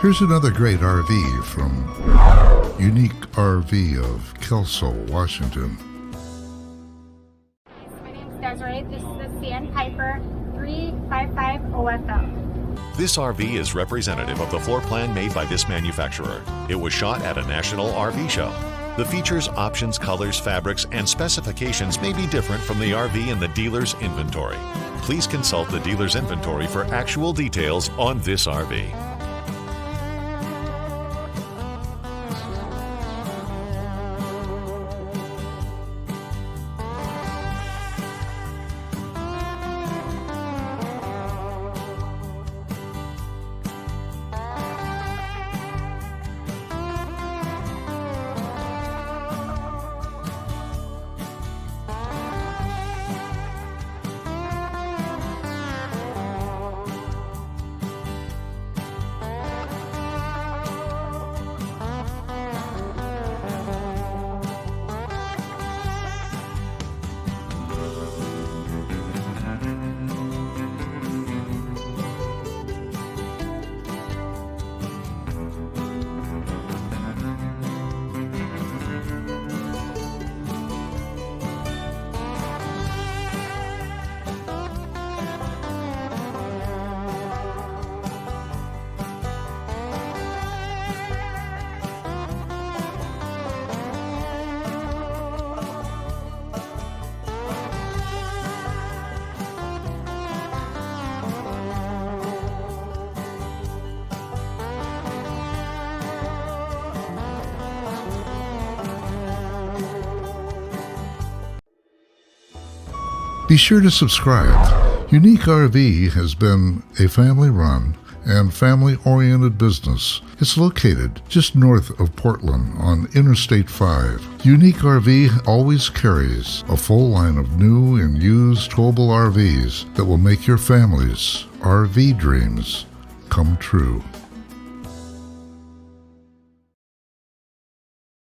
Here's another great RV from Uneek RV of Kelso, Washington. My name's Desiree. This is the Sandpiper 5th-3550FL. This RV is representative of the floor plan made by this manufacturer. It was shot at a national RV show. The features, options, colors, fabrics, and specifications may be different from the RV in the dealer's inventory. Please consult the dealer's inventory for actual details on this RV. Be sure to subscribe. Uneek RV has been a family-run and family-oriented business. It's located just north of Portland on Interstate 5. Uneek RV always carries a full line of new and used towable RVs that will make your family's RV dreams come true.